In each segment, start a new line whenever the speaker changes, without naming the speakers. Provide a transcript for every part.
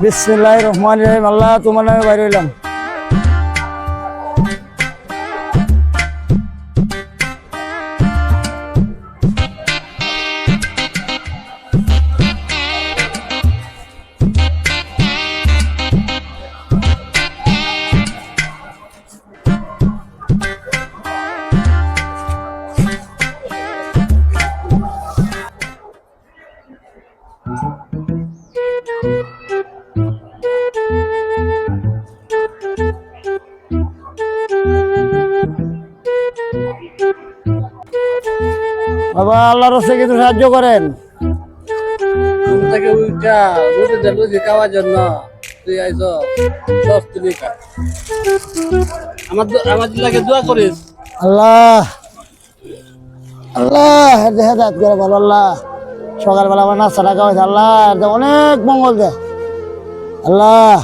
বিসমিল্লাহির রহমানির রহিম। আল্লাহ তোমার নামে বাইরে হইলাম। বাবা আল্লাহর রাস্তায় কিছু সাহায্য করেন।
থেকে উইটা রোদে রোদে খাওয়ার জন্য তুই আইছ 10 টাকা আমার লাগে দোয়া করিস।
আল্লাহ আল্লাহ হেদায়েত করে বল। আল্লাহ সকালবেলা আমার নাস্তাটা খাওয়াইছে। আল্লাহ অনেক মঙ্গল দে। আল্লাহ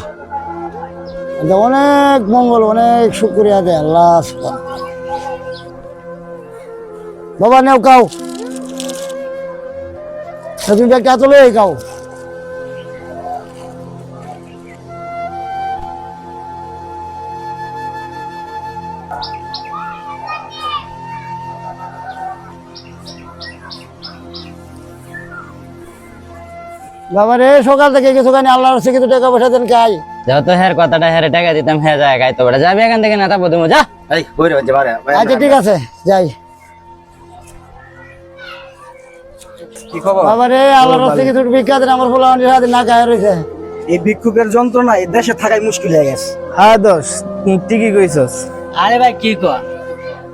অনেক মঙ্গল, অনেক শুকরিয়া দে আল্লাহ। বাবা নেও খাও, তুমি ব্যাগটা চলে খাও। বাবা রে সকাল থেকে কিছু খানি আল্লাহর কাছে কিছু টাকা পয়সা দেন খাই।
যত হের কথাটা হেরে টাকা দিতাম হে যায় গাই তো বড় যাবি এখান থেকে না তা বদুম যা।
এই কই রে যাবারে
আচ্ছা ঠিক আছে যাই।
কি খবর?
বাবা রে আল্লাহর কাছে কিছু ভিক্ষা দেন, আমার ফুলা সারাদিন না খায় রয়েছে।
এই ভিক্ষুকের যন্ত্রণা এই দেশে থাকাই মুশকিল হয়ে গেছে।
হ্যাঁ দোষ ঠিকই কইছস।
আরে ভাই কি কর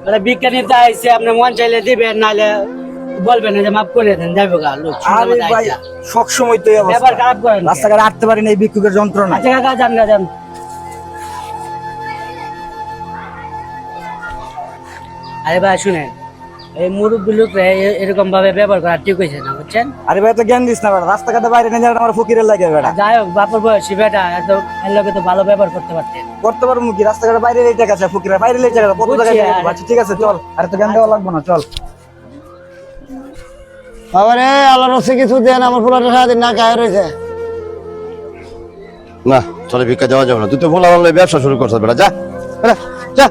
মানে বিজ্ঞানীতে আইছে আপনি মন চাইলে দিবেন নালে বলবেন যে মাফ করে দেন যাইবো গা লোক।
আরে ভাই সব সময় তো এই অবস্থা,
ব্যাপার খারাপ করেন
রাস্তাঘাটে হাঁটতে পারি না এই ভিক্ষুকের যন্ত্রণা।
আচ্ছা কাকা যান গা যান। আরে ভাই শুনেন এই মুরব্বী লোকরা এরকম ভাবে ব্যবহার করা ঠিক হয়েছে না বুঝছেন।
আরে ভাই তো জ্ঞান দিস না বেটা, রাস্তাঘাটে বাইরে নিয়ে যাওয়া আমার ফকিরের লাগে বেটা।
যাই হোক বাপর বয়সী বেটা এত এর লোকে তো ভালো ব্যবহার করতে পারতেন।
করতে পারবো কি, রাস্তাঘাটে বাইরে এই টাকা আছে, ফকিরের বাইরে এই টাকা কত
বুঝছি,
টাকা
আরে।
আচ্ছা ঠিক আছে চল, আরে তো জ্ঞান দেওয়া লাগবে না চল।
বাবা রে আল্লাহর কাছে কিছু দেন, আমার ফুলা সারাদিন না খায় রয়েছে।
না চলে ভিক্ষা দেওয়া যাবে না, তুই তো বলা বললে ব্যবসা শুরু করছিস বেটা, যা বেটা যা।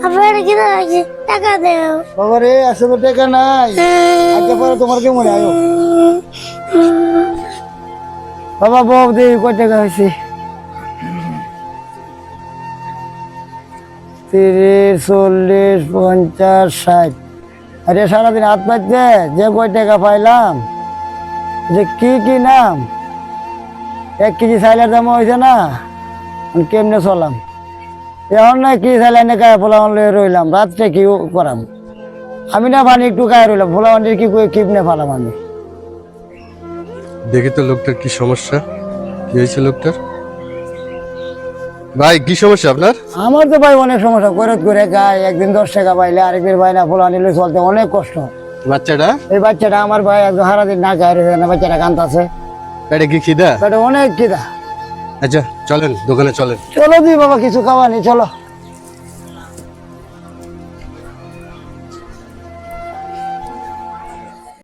আপনার কি লাগছে টাকা দেও।
বাবা রে আসলে টাকা নাই, আজকে পরে তোমার কি মনে আয়ো। বাবা বউ দে কয় টাকা হয়েছে? 30, 40, 50, 60। আরে সারাদিন হাত পাইতে যে কয় টাকা পাইলাম, যে কি কি নাম, 1 কেজি চাইলের দাম হয়েছে না, আমি কেমনে চলাম এখন না কি চাইলে এনে গায়ে ফোলাওয়ান লয়ে রইলাম, রাত্রে কি করাম আমি না পানি একটু গায়ে রইলাম, ফোলাওয়ানটির কি করে কিপনে ফালাম আমি।
দেখি তো লোকটার কি সমস্যা, কি হয়েছে লোকটার? ভাই কি সমস্যা আপনার?
আমার তো ভাই অনেক সমস্যা, করে করে গায়ে একদিন 10 টাকা পাইলে আরেকদিন পাই না, ফোলাওয়ানি লই চলতে অনেক কষ্ট।
বাচ্চাটা
এই বাচ্চাটা আমার ভাই একদম সারাদিন না গায়ে রয়েছে না, বাচ্চাটা কান্দাছে,
পেটে কি খিদা?
এটা অনেক কিদা।
আচ্ছা চলেন দোকানে চলেন।
চলো দি বাবা কিছু খাওয়ানি চলো।